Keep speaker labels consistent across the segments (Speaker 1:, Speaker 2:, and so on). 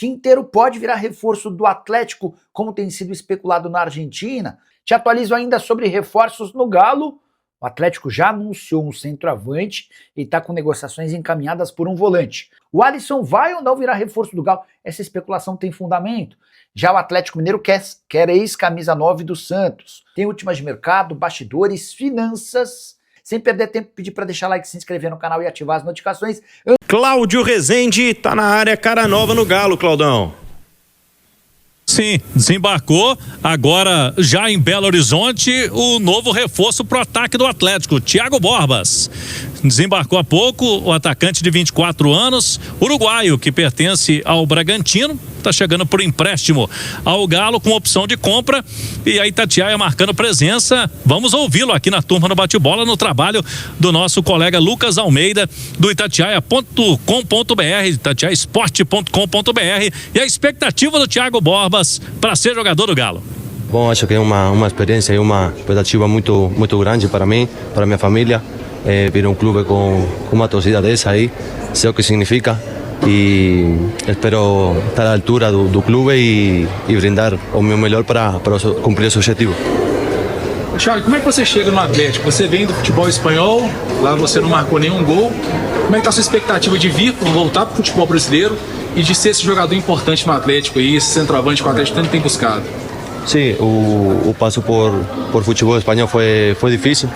Speaker 1: Quinteiro pode virar reforço do Atlético, como tem sido especulado na Argentina? Te atualizo ainda sobre reforços no Galo. O Atlético já anunciou um centroavante e está com negociações encaminhadas por um volante. O Alisson vai ou não virar reforço do Galo? Essa especulação tem fundamento. Já o Atlético Mineiro quer ex-camisa 9 do Santos. Tem últimas de mercado, bastidores, finanças. Sem perder tempo, pedir para deixar like, se inscrever no canal e ativar as notificações.
Speaker 2: Cláudio Rezende tá na área, cara nova no Galo, Claudão.
Speaker 3: Sim, desembarcou agora já em Belo Horizonte o novo reforço pro ataque do Atlético, Thiago Borbas. Desembarcou há pouco o atacante de 24 anos, uruguaio, que pertence ao Bragantino, está chegando por empréstimo ao Galo com opção de compra, e a Itatiaia marcando presença. Vamos ouvi-lo aqui na Turma no Bate-Bola, no trabalho do nosso colega Lucas Almeida, do itatiaia.com.br, itatiaiasport.com.br, e a expectativa do Thiago Borbas para ser jogador do Galo.
Speaker 4: Bom, acho que é uma experiência e uma expectativa muito grande para mim, para minha família. Vir um clube com uma torcida dessa aí, sei o que significa, e espero estar à altura do clube e brindar o meu melhor para cumprir esse objetivo.
Speaker 5: Thiago, como é que você chega no Atlético? Você vem do futebol espanhol, lá você não marcou nenhum gol. Como é que está a sua expectativa de vir, voltar para o futebol brasileiro e de ser esse jogador importante no Atlético aí, esse centroavante que o Atlético tanto tem buscado?
Speaker 4: Sim, o passo por futebol espanhol foi difícil.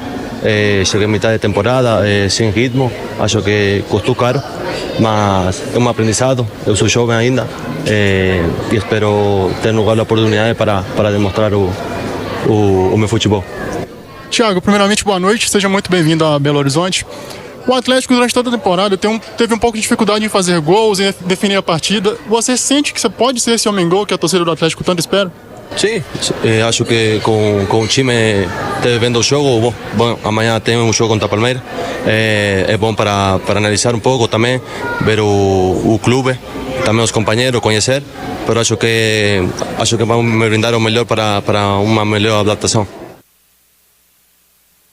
Speaker 4: Cheguei a mitad de temporada sem ritmo, acho que custou caro, mas é um aprendizado. Eu sou jovem ainda e espero ter no Galo a oportunidade para demonstrar o meu futebol.
Speaker 6: Thiago, primeiramente boa noite, seja muito bem-vindo a Belo Horizonte. O Atlético durante toda a temporada teve um pouco de dificuldade em fazer gols, em definir a partida. Você sente que você pode ser esse homem-gol que a torcida do Atlético tanto espera?
Speaker 4: Sim, acho que com o time vendo o jogo, bom, amanhã tem um jogo contra a Palmeiras, é bom para analisar um pouco também, ver o clube, também os companheiros, conhecer, mas acho que vamos me brindar o melhor para uma melhor adaptação.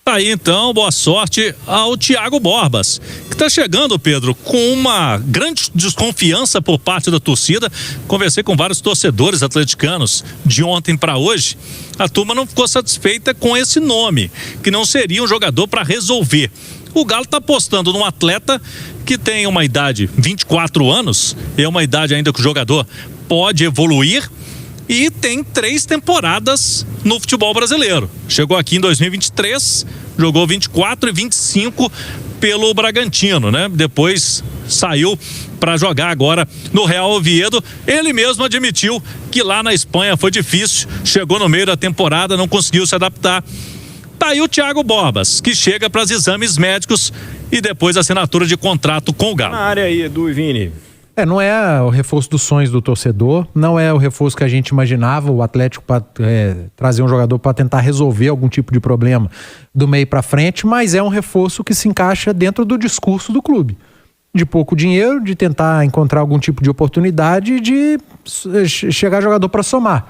Speaker 3: Aí então, boa sorte ao Thiago Borbas, que está chegando, Pedro, com uma grande desconfiança por parte da torcida. Conversei com vários torcedores atleticanos de ontem para hoje. A turma não ficou satisfeita com esse nome, que não seria um jogador para resolver. O Galo está apostando num atleta que tem uma idade, 24 anos, é uma idade ainda que o jogador pode evoluir, e tem 3 temporadas no futebol brasileiro. Chegou aqui em 2023, jogou 24 e 25 pelo Bragantino, né? Depois saiu para jogar agora no Real Oviedo. Ele mesmo admitiu que lá na Espanha foi difícil, chegou no meio da temporada, não conseguiu se adaptar. Tá aí o Thiago Borbas, que chega para os exames médicos e depois a assinatura de contrato com o Galo.
Speaker 2: Na área aí, Edu e Vini.
Speaker 7: Não é o reforço dos sonhos do torcedor, não é o reforço que a gente imaginava, o Atlético para trazer um jogador para tentar resolver algum tipo de problema do meio para frente, mas é um reforço que se encaixa dentro do discurso do clube. De pouco dinheiro, de tentar encontrar algum tipo de oportunidade de chegar jogador para somar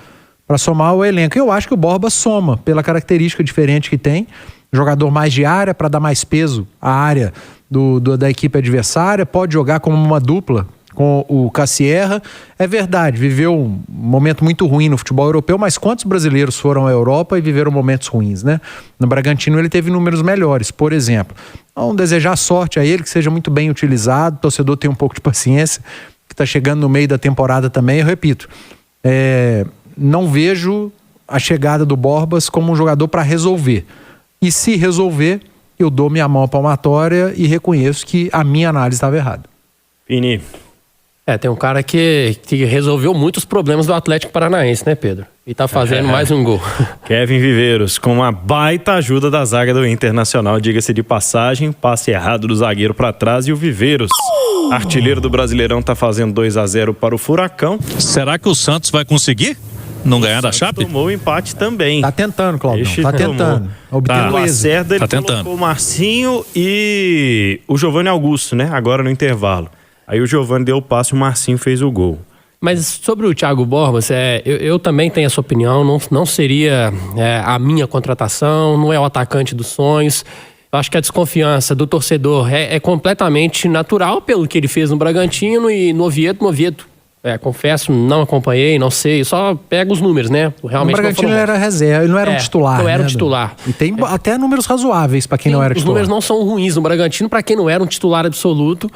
Speaker 7: o elenco. Eu acho que o Borba soma, pela característica diferente que tem, jogador mais de área para dar mais peso à área da equipe adversária, pode jogar como uma dupla com o Cassierra. É verdade, viveu um momento muito ruim no futebol europeu, mas quantos brasileiros foram à Europa e viveram momentos ruins, né? No Bragantino ele teve números melhores, por exemplo. Vamos desejar sorte a ele, que seja muito bem utilizado, o torcedor tem um pouco de paciência, que está chegando no meio da temporada também. Eu repito, não vejo a chegada do Borbas como um jogador para resolver. E se resolver, eu dou minha mão à palmatória e reconheço que a minha análise estava errada.
Speaker 2: Vini.
Speaker 8: Tem um cara que resolveu muitos problemas do Atlético Paranaense, né, Pedro? E tá fazendo mais um gol.
Speaker 2: Kevin Viveiros, com uma baita ajuda da zaga do Internacional, diga-se de passagem, passe errado do zagueiro para trás e o Viveiros, artilheiro do Brasileirão, tá fazendo 2-0 para o Furacão.
Speaker 3: Será que o Santos vai conseguir não ganhar da Chape?
Speaker 2: Tomou o empate também.
Speaker 7: Tá tentando, Claudio. Tá tentando.
Speaker 2: Obtendo o Lacerda, ele colocou o Marcinho e o Giovanni Augusto, né? Agora no intervalo. Aí o Giovanni deu o passe e o Marcinho fez o gol.
Speaker 8: Mas sobre o Thiago Borbas, eu também tenho essa opinião, não seria a minha contratação, não é o atacante dos sonhos. Eu acho que a desconfiança do torcedor é completamente natural pelo que ele fez no Bragantino e no Oviedo. Confesso, não acompanhei, não sei, só pego os números, né? Realmente
Speaker 7: o Bragantino ele era reserva, ele não era um titular.
Speaker 8: Não era um
Speaker 7: né?
Speaker 8: titular.
Speaker 7: E tem até números razoáveis para quem
Speaker 8: Sim,
Speaker 7: não era
Speaker 8: os
Speaker 7: titular.
Speaker 8: números não são ruins no Bragantino para quem não era um titular absoluto.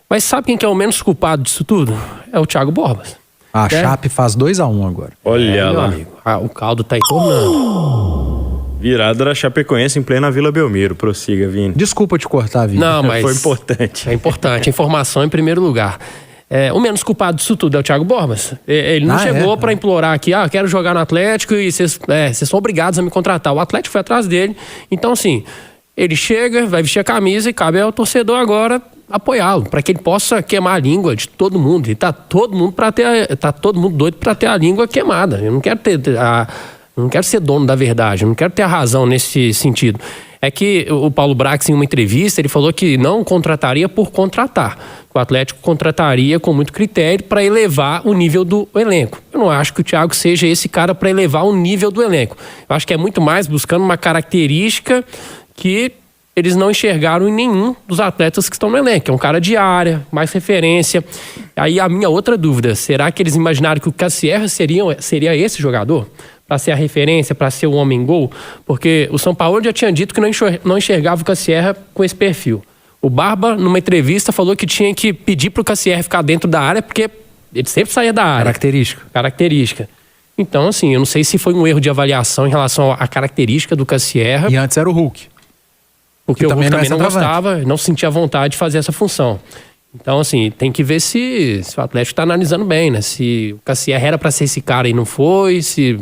Speaker 8: Mas sabe quem que é o menos culpado disso tudo? É o Thiago Borbas.
Speaker 7: A Chape faz 2-1 agora.
Speaker 2: Olha
Speaker 8: meu
Speaker 2: lá.
Speaker 8: amigo, o caldo tá entornando.
Speaker 2: Virada da Chapecoense em plena Vila Belmiro. Prossiga, Vini.
Speaker 7: Desculpa te cortar, Vini.
Speaker 8: Não, mas
Speaker 2: Foi importante.
Speaker 8: é importante. Informação em primeiro lugar. O menos culpado disso tudo é o Thiago Borbas. Ele não chegou para implorar aqui, quero jogar no Atlético e vocês são obrigados a me contratar. O Atlético foi atrás dele. Então, assim, ele chega, vai vestir a camisa e cabe ao torcedor agora apoiá-lo, para que ele possa queimar a língua de todo mundo. E tá todo mundo doido para ter a língua queimada. Eu não quero não quero ser dono da verdade, eu não quero ter a razão nesse sentido. É que o Paulo Brax, em uma entrevista, ele falou que não contrataria por contratar. O Atlético contrataria com muito critério para elevar o nível do elenco. Eu não acho que o Thiago seja esse cara para elevar o nível do elenco. Eu acho que é muito mais buscando uma característica que eles não enxergaram em nenhum dos atletas que estão no elenco. É um cara de área, mais referência. Aí a minha outra dúvida, será que eles imaginaram que o Cassierra seria esse jogador? Para ser a referência, para ser o homem-gol? Porque o São Paulo já tinha dito que não enxergava o Cassierra com esse perfil. O Barba, numa entrevista, falou que tinha que pedir para o Cassierra ficar dentro da área, porque ele sempre saía da área. Característica. Então, assim, eu não sei se foi um erro de avaliação em relação à característica do Cassierra.
Speaker 7: E antes era o Hulk.
Speaker 8: Porque o Hulk também não gostava, não sentia vontade de fazer essa função. Então, assim, tem que ver se o Atlético está analisando bem, né? Se o Cassierra era para ser esse cara e não foi, se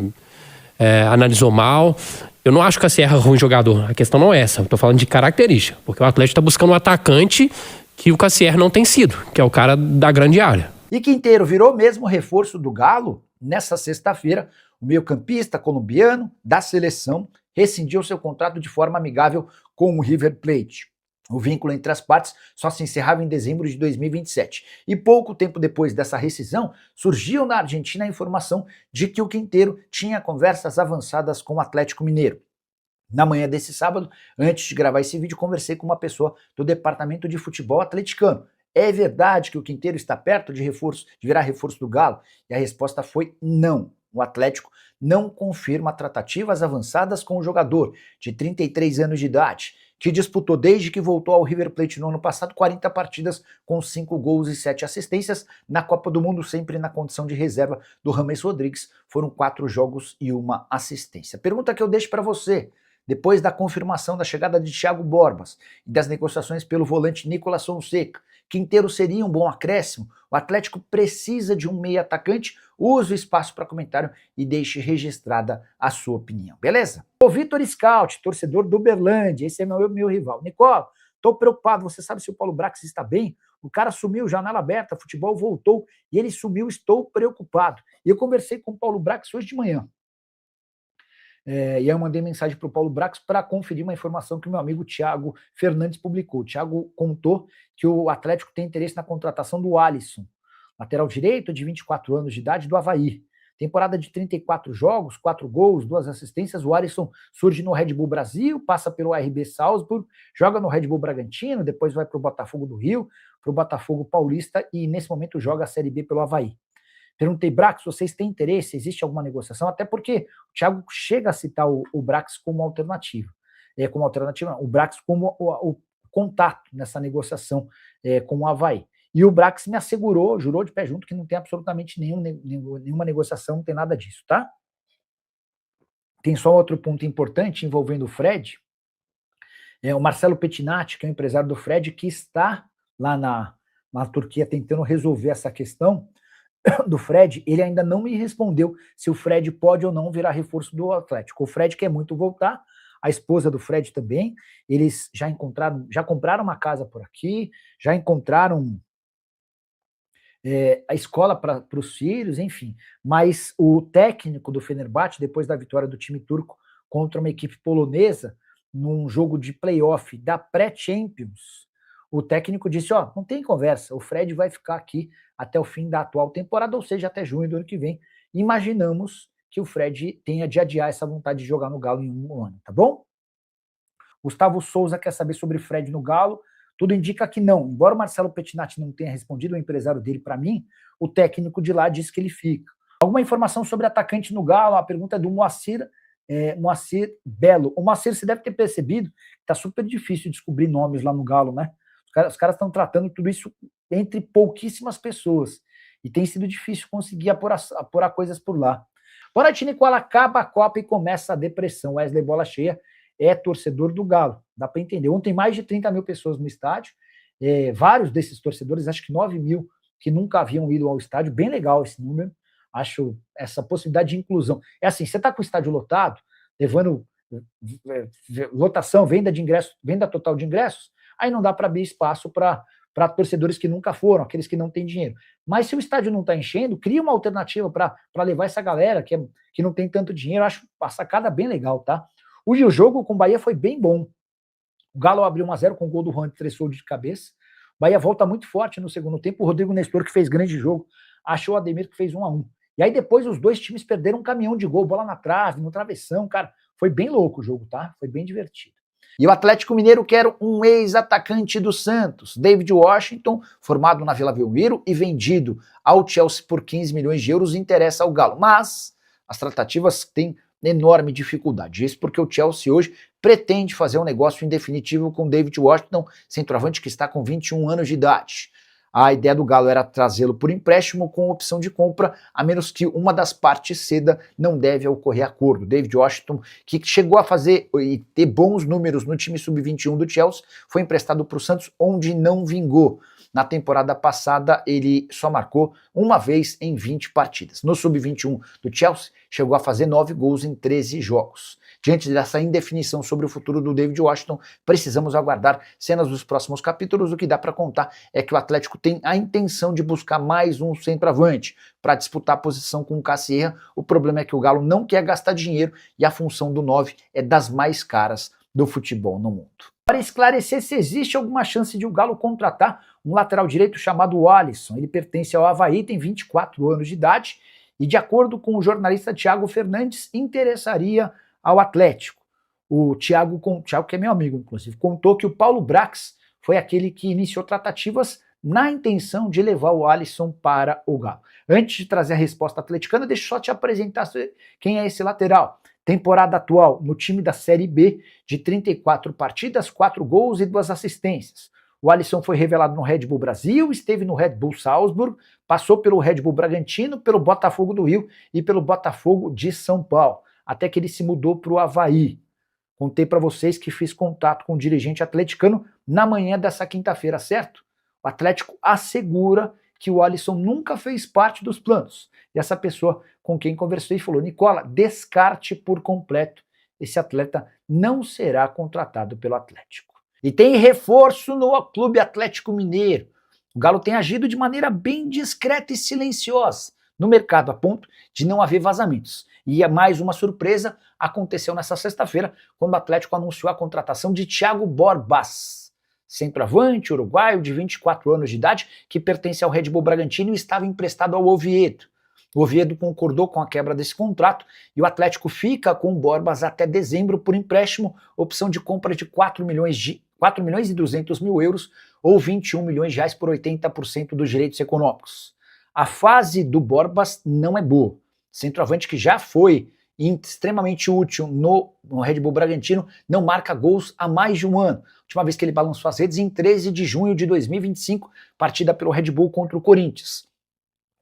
Speaker 8: analisou mal. Eu não acho que o Cassierra é ruim jogador. A questão não é essa. Eu tô falando de característica. Porque o Atlético está buscando um atacante que o Cassierra não tem sido, que é o cara da grande área.
Speaker 1: E Quinteiro virou mesmo reforço do Galo? Nessa sexta-feira, o meio-campista colombiano da seleção rescindiu seu contrato de forma amigável com o River Plate. O vínculo entre as partes só se encerrava em dezembro de 2027. E pouco tempo depois dessa rescisão, surgiu na Argentina a informação de que o Quinteiro tinha conversas avançadas com o Atlético Mineiro. Na manhã desse sábado, antes de gravar esse vídeo, conversei com uma pessoa do departamento de futebol atleticano. É verdade que o Quinteiro está perto de virar reforço do Galo? E a resposta foi não. O Atlético não confirma tratativas avançadas com o jogador, de 33 anos de idade, que disputou desde que voltou ao River Plate no ano passado 40 partidas com 5 gols e 7 assistências na Copa do Mundo, sempre na condição de reserva do James Rodrigues. Foram 4 jogos e 1 assistência. Pergunta que eu deixo para você. Depois da confirmação da chegada de Thiago Borbas e das negociações pelo volante Nicolas Fonseca, Quinteiro seria um bom acréscimo? O Atlético precisa de um meio atacante? Use o espaço para comentário e deixe registrada a sua opinião, beleza? O Vitor Scout, torcedor do Uberlândia, esse é meu rival. Nicola, estou preocupado, você sabe se o Paulo Brax está bem? O cara sumiu, janela aberta, futebol voltou e ele sumiu, estou preocupado. E eu conversei com o Paulo Brax hoje de manhã. E aí eu mandei mensagem para o Paulo Brax para conferir uma informação que o meu amigo Thiago Fernandes publicou. O Thiago contou que o Atlético tem interesse na contratação do Alisson, lateral direito de 24 anos de idade do Avaí. Temporada de 34 jogos, 4 gols, 2 assistências. O Alisson surge no Red Bull Brasil, passa pelo RB Salzburg, joga no Red Bull Bragantino, depois vai para o Botafogo do Rio, para o Botafogo Paulista e nesse momento joga a Série B pelo Avaí. Perguntei, Brax, vocês têm interesse? Existe alguma negociação? Até porque o Thiago chega a citar o Brax como alternativa. O Brax como o contato nessa negociação com o Avaí. E o Brax me assegurou, jurou de pé junto, que não tem absolutamente nenhuma negociação, não tem nada disso, tá? Tem só outro ponto importante envolvendo o Fred. O Marcelo Pettinati, que é o empresário do Fred, que está lá na Turquia tentando resolver essa questão do Fred, ele ainda não me respondeu se o Fred pode ou não virar reforço do Atlético. O Fred quer muito voltar, a esposa do Fred também, eles já compraram uma casa por aqui, já encontraram a escola para os filhos, enfim. Mas o técnico do Fenerbahçe, depois da vitória do time turco contra uma equipe polonesa, num jogo de playoff da pré-Champions, o técnico disse, não tem conversa, o Fred vai ficar aqui até o fim da atual temporada, ou seja, até junho do ano que vem. Imaginamos que o Fred tenha de adiar essa vontade de jogar no Galo em um ano, tá bom? Gustavo Souza quer saber sobre Fred no Galo. Tudo indica que não. Embora o Marcelo Pettinati não tenha respondido, o empresário dele, para mim, o técnico de lá diz que ele fica. Alguma informação sobre atacante no Galo? A pergunta é do Moacir Belo. O Moacir, você deve ter percebido que está super difícil descobrir nomes lá no Galo, né? Os caras estão tratando tudo isso entre pouquíssimas pessoas. E tem sido difícil conseguir apurar coisas por lá. Panathinaikos acaba a Copa e começa a depressão. Wesley Bola Cheia é torcedor do Galo. Dá para entender. Ontem, mais de 30 mil pessoas no estádio. Vários desses torcedores, acho que 9 mil, que nunca haviam ido ao estádio. Bem legal esse número. Acho essa possibilidade de inclusão. É assim, você está com o estádio lotado, levando lotação, venda de ingressos, venda total de ingressos, aí não dá para abrir espaço para torcedores que nunca foram, aqueles que não têm dinheiro. Mas se o estádio não está enchendo, cria uma alternativa para levar essa galera que não tem tanto dinheiro. Acho a sacada bem legal, tá? O jogo com o Bahia foi bem bom. O Galo abriu 1-0 com o gol do Juan de Tressoldi de cabeça. O Bahia volta muito forte no segundo tempo. O Rodrigo Nestor, que fez grande jogo, achou o Ademir, que fez 1-1. E aí depois os dois times perderam um caminhão de gol, bola na trave, no travessão, cara. Foi bem louco o jogo, tá? Foi bem divertido. E o Atlético Mineiro quer um ex-atacante do Santos, David Washington, formado na Vila Belmiro e vendido ao Chelsea por 15 milhões de euros, interessa ao Galo. Mas as tratativas têm enorme dificuldade. Isso porque o Chelsea hoje pretende fazer um negócio em definitivo com David Washington, centroavante que está com 21 anos de idade. A ideia do Galo era trazê-lo por empréstimo com opção de compra, a menos que uma das partes ceda, não deve ocorrer acordo. David Washington, que chegou a fazer e ter bons números no time sub-21 do Chelsea, foi emprestado para o Santos, onde não vingou. Na temporada passada, ele só marcou uma vez em 20 partidas. No sub-21 do Chelsea, chegou a fazer 9 gols em 13 jogos. Diante dessa indefinição sobre o futuro do David Washington, precisamos aguardar cenas dos próximos capítulos. O que dá para contar é que o Atlético tem a intenção de buscar mais um centroavante para disputar a posição com o Cassierra. O problema é que o Galo não quer gastar dinheiro e a função do 9 é das mais caras do futebol no mundo. Para esclarecer se existe alguma chance de o Galo contratar um lateral direito chamado Alisson. Ele pertence ao Avaí, tem 24 anos de idade e, de acordo com o jornalista Thiago Fernandes, interessaria ao Atlético. O Thiago, que é meu amigo, inclusive, contou que o Paulo Brax foi aquele que iniciou tratativas na intenção de levar o Alisson para o Galo. Antes de trazer a resposta atleticana, deixa eu só te apresentar quem é esse lateral. Temporada atual no time da Série B, de 34 partidas, 4 gols e 2 assistências. O Alisson foi revelado no Red Bull Brasil, esteve no Red Bull Salzburg, passou pelo Red Bull Bragantino, pelo Botafogo do Rio e pelo Botafogo de São Paulo, até que ele se mudou para o Avaí. Contei para vocês que fiz contato com o dirigente atleticano na manhã dessa quinta-feira, certo? O Atlético assegura que o Alisson nunca fez parte dos planos. E essa pessoa com quem conversei falou: Nicola, descarte por completo. Esse atleta não será contratado pelo Atlético. E tem reforço no Clube Atlético Mineiro. O Galo tem agido de maneira bem discreta e silenciosa no mercado, a ponto de não haver vazamentos. E mais uma surpresa aconteceu nessa sexta-feira, quando o Atlético anunciou a contratação de Thiago Borbas, centroavante uruguaio de 24 anos de idade, que pertence ao Red Bull Bragantino e estava emprestado ao Oviedo. O Oviedo concordou com a quebra desse contrato e o Atlético fica com o Borbas até dezembro por empréstimo, opção de compra de 4 milhões e 200 mil euros ou 21 milhões de reais por 80% dos direitos econômicos. A fase do Borbas não é boa. Centroavante que já foi extremamente útil no Red Bull Bragantino, não marca gols há mais de um ano. A última vez que ele balançou as redes em 13 de junho de 2025, partida pelo Red Bull contra o Corinthians.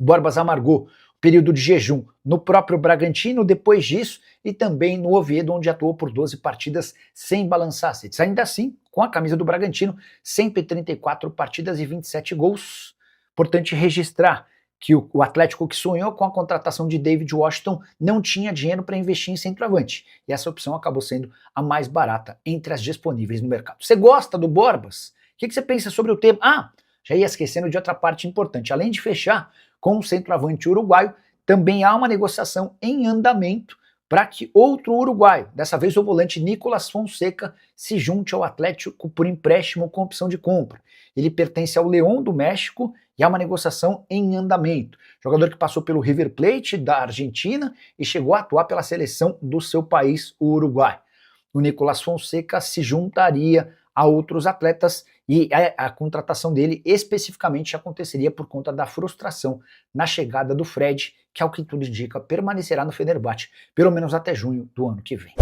Speaker 1: O Borbas amargou período de jejum no próprio Bragantino depois disso e também no Oviedo, onde atuou por 12 partidas sem balançar as redes. Ainda assim, com a camisa do Bragantino, 134 partidas e 27 gols. Importante registrar que o Atlético, que sonhou com a contratação de David Washington, não tinha dinheiro para investir em centroavante. E essa opção acabou sendo a mais barata entre as disponíveis no mercado. Você gosta do Borbas? O que você pensa sobre o tema? Já ia esquecendo de outra parte importante. Além de fechar com o centroavante uruguaio, também há uma negociação em andamento para que outro uruguaio, dessa vez o volante Nicolas Fonseca, se junte ao Atlético por empréstimo com opção de compra. Ele pertence ao León do México e há uma negociação em andamento. Jogador que passou pelo River Plate da Argentina e chegou a atuar pela seleção do seu país, o Uruguai. O Nicolas Fonseca se juntaria a outros atletas, e a contratação dele especificamente aconteceria por conta da frustração na chegada do Fred, que ao que tudo indica permanecerá no Fenerbahçe, pelo menos até junho do ano que vem.